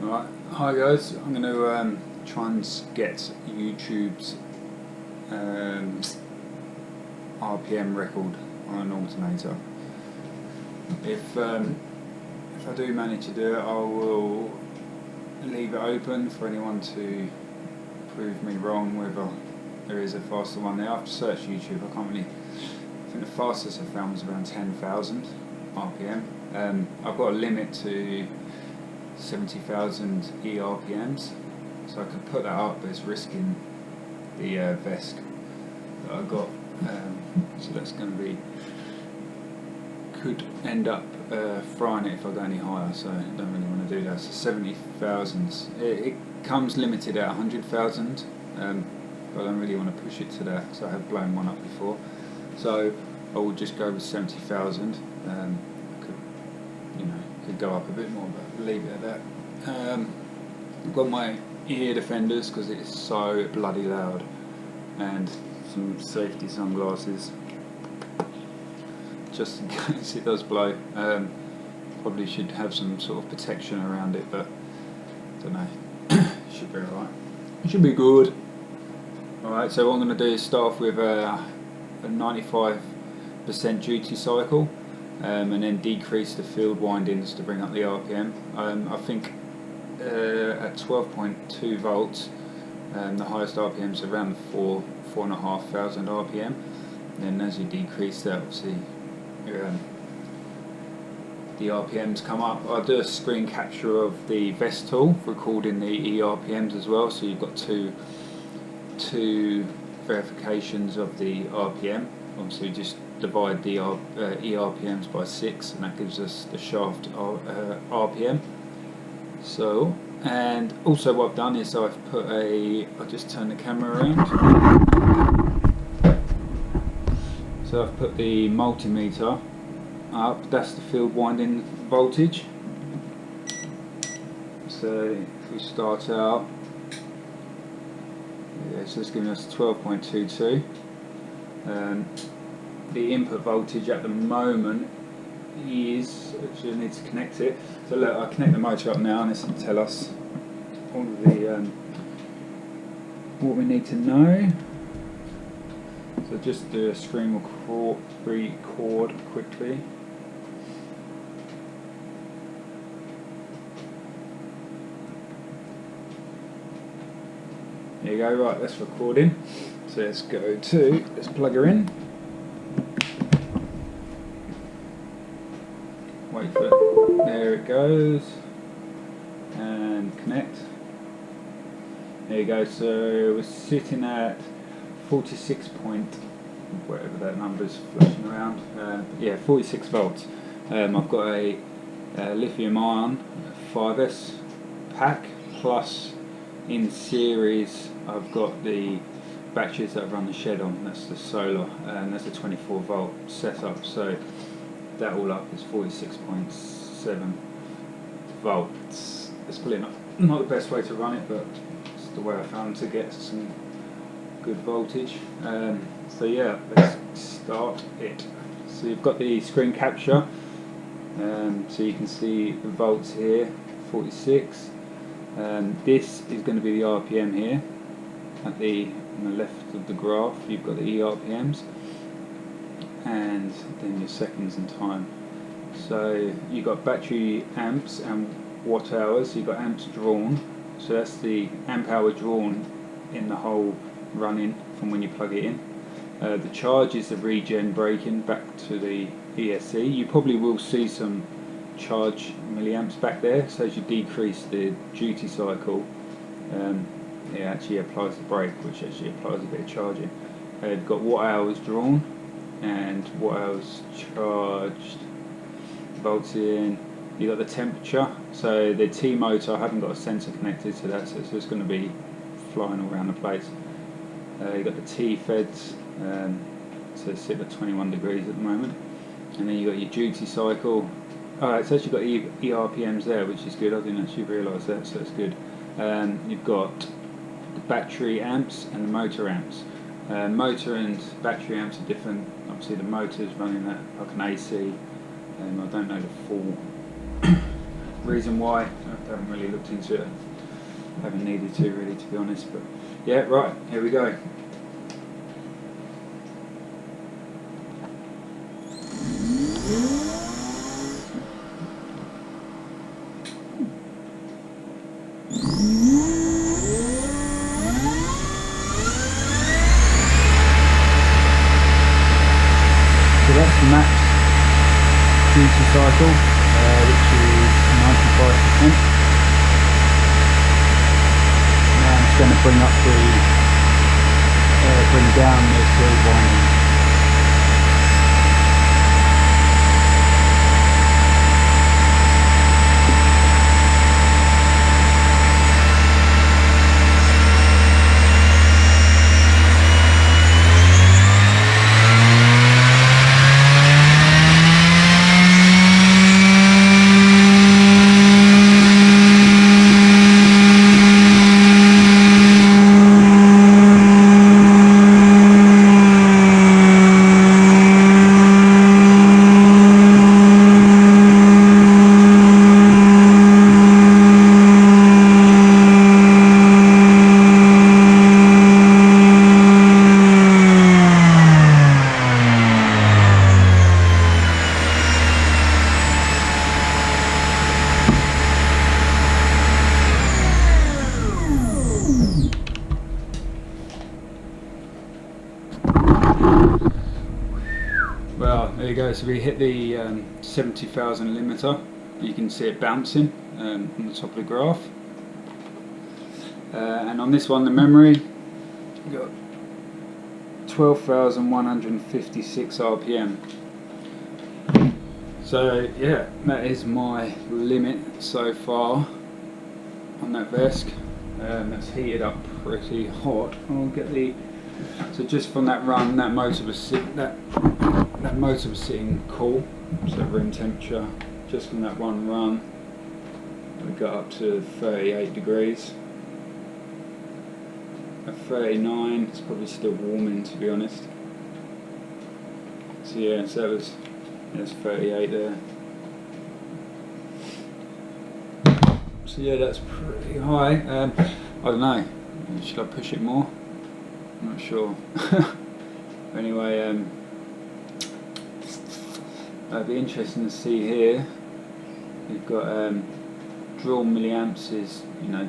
Alright, hi guys, I'm going to try and get YouTube's RPM record on an alternator. If I do manage to do it, I will leave it open for anyone to prove me wrong whether there is a faster one there. I've searched YouTube, I think the fastest I found was around 10,000 RPM. I've got a limit to 70,000 ERPMs, so I could put that up, but it's risking the VESC that I got, so that's going to be, could end up frying it if I go any higher, so I don't really want to do that. So 70,000, it comes limited at 100,000, but I don't really want to push it to that because I have blown one up before, so I will just go with 70,000. Could go up a bit more, but leave it at that. I've got my ear defenders because it's so bloody loud, and some safety sunglasses just in case it does blow. Probably should have some sort of protection around it, but I don't know. Should be alright. It should be good. Alright, so what I'm going to do is start off with a 95% duty cycle. And then decrease the field windings to bring up the RPM. I think at 12.2 volts, the highest RPM is around 4,500 RPM. And then as you decrease that, obviously the RPMs come up. I'll do a screen capture of the VESC tool for recording the ERPMs as well, so you've got two verifications of the RPM. Obviously just divide the ERPMs by 6, and that gives us the shaft RPM. So, and also what I've done is I've put I'll just turn the camera around. So I've put the multimeter up, that's the field winding voltage. So if we start out, yeah, so it's giving us 12.22. The input voltage at the moment is, actually I need to connect it, so look, I'll connect the motor up now and this will tell us all of the what we need to know. So just do a screen record quickly. There you go, right, that's recording. So let's plug her in. Wait for it. There it goes, and connect. There you go. So we're sitting at 46 point, whatever that number is flashing around. Yeah, 46 volts. I've got a lithium ion 5S pack, plus in series I've got the batteries that I run the shed on. That's the solar, and that's a 24 volt setup. So that all up is 46.7 volts. It's probably not the best way to run it, but it's the way I found to get some good voltage. So yeah, let's start it. So you've got the screen capture, so you can see the volts here, 46. This is going to be the RPM here. On the left of the graph, you've got the ERPMs, and then your seconds and time. So you've got battery amps and watt hours. So you've got amps drawn, so that's the amp hour drawn in the whole running from when you plug it in. The charge is the regen braking back to the ESC. You probably will see some charge milliamps back there, so as you decrease the duty cycle, it actually applies the brake, which actually applies a bit of charging. You've got watt hours drawn and watt hours charged, volts in. You've got the temperature, so the T motor, I haven't got a sensor connected to that, so it's just going to be flying all around the place. You've got the T feds, so it's sitting at 21 degrees at the moment, and then you've got your duty cycle. Alright, so it's actually got ERPMs there, which is good. I didn't actually realise that, so that's good. You've got the battery amps and the motor amps. Motor and battery amps are different. Obviously the motor is running that like an AC, I don't know the full reason why. I haven't really looked into it. I haven't needed to really, to be honest. But yeah, right, here we go. So that's the max duty cycle, which is 95%. Now I'm just going to bring up bring down the field winding. Well, there you go, so we hit the 70,000 limiter. You can see it bouncing on the top of the graph. And on this one, the memory, we've got 12,156 RPM. So yeah, that is my limit so far on that VESC. That's heated up pretty hot. I'll get so just from that run, that motor was sitting cool, so room temperature. Just from that one run, we got up to 38 degrees. At 39, it's probably still warming, to be honest. So yeah, so there's 38 there. So yeah, that's pretty high. I don't know, should I push it more? I'm not sure. Anyway, it'd be interesting to see here. We've got draw milliamps is, you know,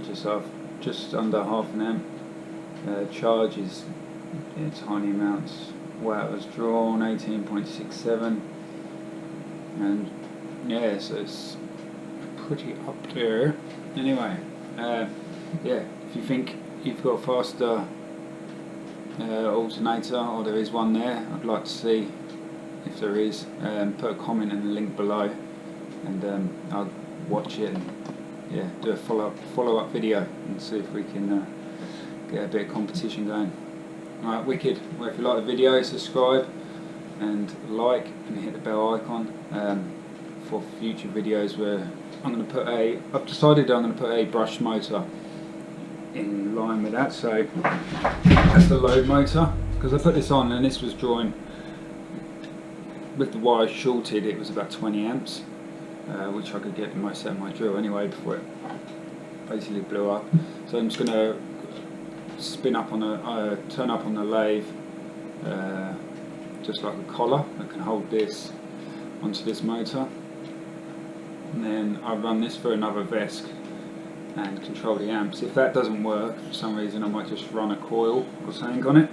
just under half an amp. Charge is tiny amounts. Watt was drawn 18.67, and yeah, so it's pretty up there. Anyway, yeah, if you think you've got faster alternator, or there is one there, I'd like to see if there is. Put a comment in the link below, and I'll watch it and yeah, do a follow up video and see if we can get a bit of competition going. Alright, wicked. Well, if you like the video, subscribe and like, and hit the bell icon for future videos where I've decided I'm going to put a brush motor in line with that. So that's the load motor, because I put this on and this was drawing, with the wire shorted, it was about 20 amps, which I could get in most of my drill anyway before it basically blew up. So I'm just going to turn up on the lathe, just like a collar that can hold this onto this motor, and then I run this for another VESC and control the amps. If that doesn't work for some reason, I might just run a coil or something on it,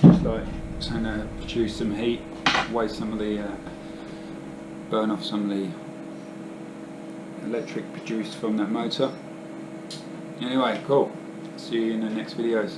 just like trying to produce some heat, waste some of the burn off some of the electric produced from that motor. Anyway, cool. See you in the next videos.